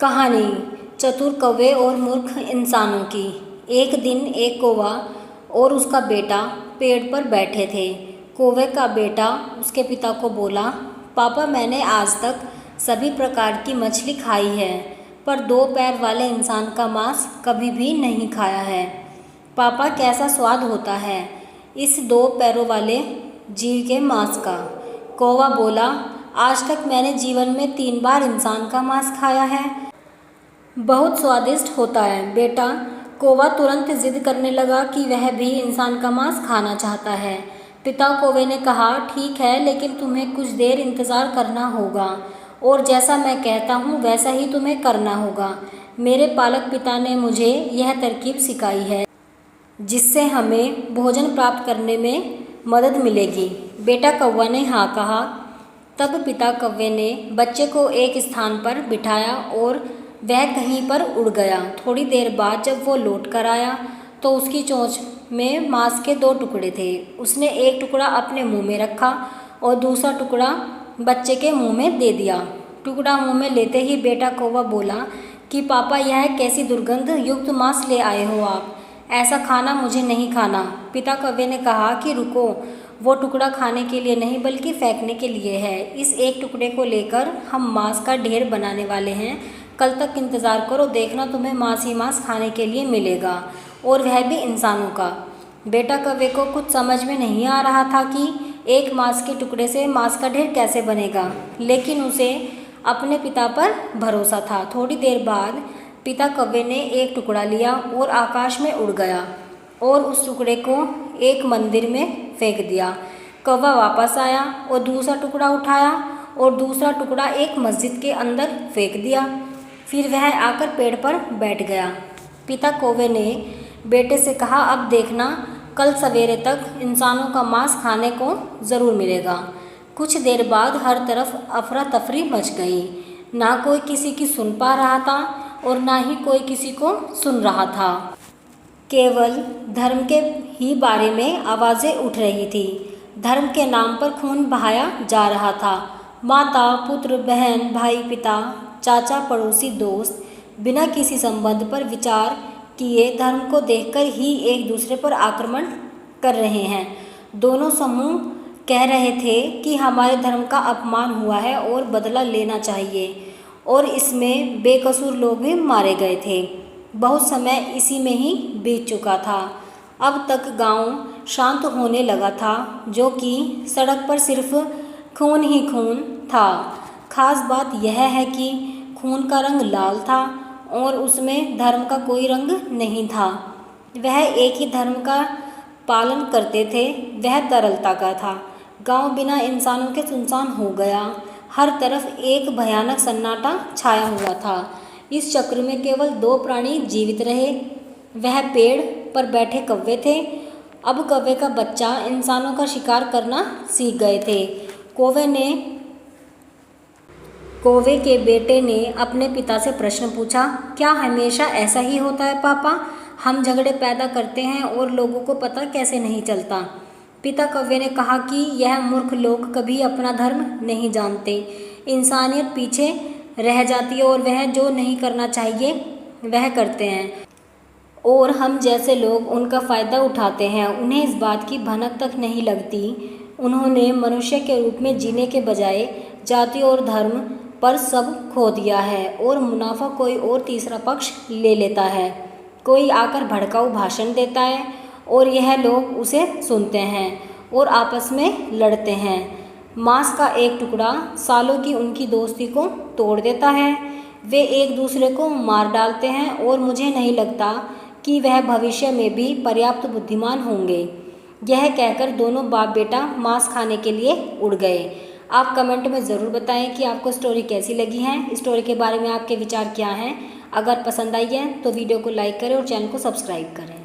कहानी चतुर कौवे और मूर्ख इंसानों की। एक दिन एक कौवा और उसका बेटा पेड़ पर बैठे थे। कौवे का बेटा उसके पिता को बोला, पापा मैंने आज तक सभी प्रकार की मछली खाई है, पर दो पैर वाले इंसान का मांस कभी भी नहीं खाया है। पापा कैसा स्वाद होता है इस दो पैरों वाले जीव के मांस का। कौवा बोला, आज तक मैंने जीवन में 3 बार इंसान का मांस खाया है। बहुत स्वादिष्ट होता है बेटा। कौवा तुरंत जिद करने लगा कि वह भी इंसान का मांस खाना चाहता है। पिता कौवे ने कहा, ठीक है, लेकिन तुम्हें कुछ देर इंतज़ार करना होगा और जैसा मैं कहता हूँ वैसा ही तुम्हें करना होगा। मेरे पालक पिता ने मुझे यह तरकीब सिखाई है जिससे हमें भोजन प्राप्त करने में मदद मिलेगी। बेटा कौवा ने हाँ कहा। तब पिता कौवे ने बच्चे को एक स्थान पर बिठाया और वह कहीं पर उड़ गया। थोड़ी देर बाद जब वो लौट कर आया तो उसकी चोंच में मांस के 2 टुकड़े थे। उसने एक टुकड़ा अपने मुंह में रखा और दूसरा टुकड़ा बच्चे के मुंह में दे दिया। टुकड़ा मुंह में लेते ही बेटा कौवा बोला कि पापा यह कैसी दुर्गंध युक्त मांस ले आए हो आप, ऐसा खाना मुझे नहीं खाना। पिता कौवे ने कहा कि रुको, वो टुकड़ा खाने के लिए नहीं बल्कि फेंकने के लिए है। इस एक टुकड़े को लेकर हम मांस का ढेर बनाने वाले हैं। कल तक इंतज़ार करो, देखना तुम्हें मांस ही मांस खाने के लिए मिलेगा, और वह भी इंसानों का। बेटा कौवे को कुछ समझ में नहीं आ रहा था कि एक मांस के टुकड़े से मांस का ढेर कैसे बनेगा, लेकिन उसे अपने पिता पर भरोसा था। थोड़ी देर बाद पिता कौवे ने एक टुकड़ा लिया और आकाश में उड़ गया और उस टुकड़े को एक मंदिर में फेंक दिया। कौवा वापस आया और दूसरा टुकड़ा उठाया और दूसरा टुकड़ा एक मस्जिद के अंदर फेंक दिया। फिर वह आकर पेड़ पर बैठ गया। पिता कौवे ने बेटे से कहा, अब देखना, कल सवेरे तक इंसानों का मांस खाने को ज़रूर मिलेगा। कुछ देर बाद हर तरफ अफरा तफरी मच गई। ना कोई किसी की सुन पा रहा था और ना ही कोई किसी को सुन रहा था। केवल धर्म के ही बारे में आवाज़ें उठ रही थी। धर्म के नाम पर खून बहाया जा रहा था। माता, पुत्र, बहन, भाई, पिता, चाचा, पड़ोसी, दोस्त बिना किसी संबंध पर विचार किए धर्म को देखकर ही एक दूसरे पर आक्रमण कर रहे हैं। दोनों समूह कह रहे थे कि हमारे धर्म का अपमान हुआ है और बदला लेना चाहिए, और इसमें बेकसूर लोग भी मारे गए थे। बहुत समय इसी में ही बीत चुका था। अब तक गांव शांत होने लगा था, जो कि सड़क पर सिर्फ खून ही खून था। खास बात यह है कि खून का रंग लाल था और उसमें धर्म का कोई रंग नहीं था। वह एक ही धर्म का पालन करते थे, वह तरलता का था। गांव बिना इंसानों के सुनसान हो गया। हर तरफ एक भयानक सन्नाटा छाया हुआ था। इस चक्र में केवल 2 प्राणी जीवित रहे। वह पेड़ पर बैठे कौवे थे। अब कौवे का बच्चा इंसानों का शिकार करना सीख गए थे। कौवे के बेटे ने अपने पिता से प्रश्न पूछा, क्या हमेशा ऐसा ही होता है पापा? हम झगड़े पैदा करते हैं और लोगों को पता कैसे नहीं चलता? पिता कौवे ने कहा कि यह मूर्ख लोग कभी अपना धर्म नहीं जानते। इंसानियत पीछे रह जाती है और वह जो नहीं करना चाहिए वह करते हैं, और हम जैसे लोग उनका फ़ायदा उठाते हैं। उन्हें इस बात की भनक तक नहीं लगती। उन्होंने मनुष्य के रूप में जीने के बजाय जाति और धर्म पर सब खो दिया है, और मुनाफा कोई और तीसरा पक्ष ले लेता है। कोई आकर भड़काऊ भाषण देता है और यह लोग उसे सुनते हैं और आपस में लड़ते हैं। मांस का एक टुकड़ा सालों की उनकी दोस्ती को तोड़ देता है। वे एक दूसरे को मार डालते हैं और मुझे नहीं लगता कि वह भविष्य में भी पर्याप्त बुद्धिमान होंगे। यह कहकर दोनों बाप बेटा मांस खाने के लिए उड़ गए। आप कमेंट में ज़रूर बताएं कि आपको स्टोरी कैसी लगी है। स्टोरी के बारे में आपके विचार क्या हैं। अगर पसंद आई है तो वीडियो को लाइक करें और चैनल को सब्सक्राइब करें।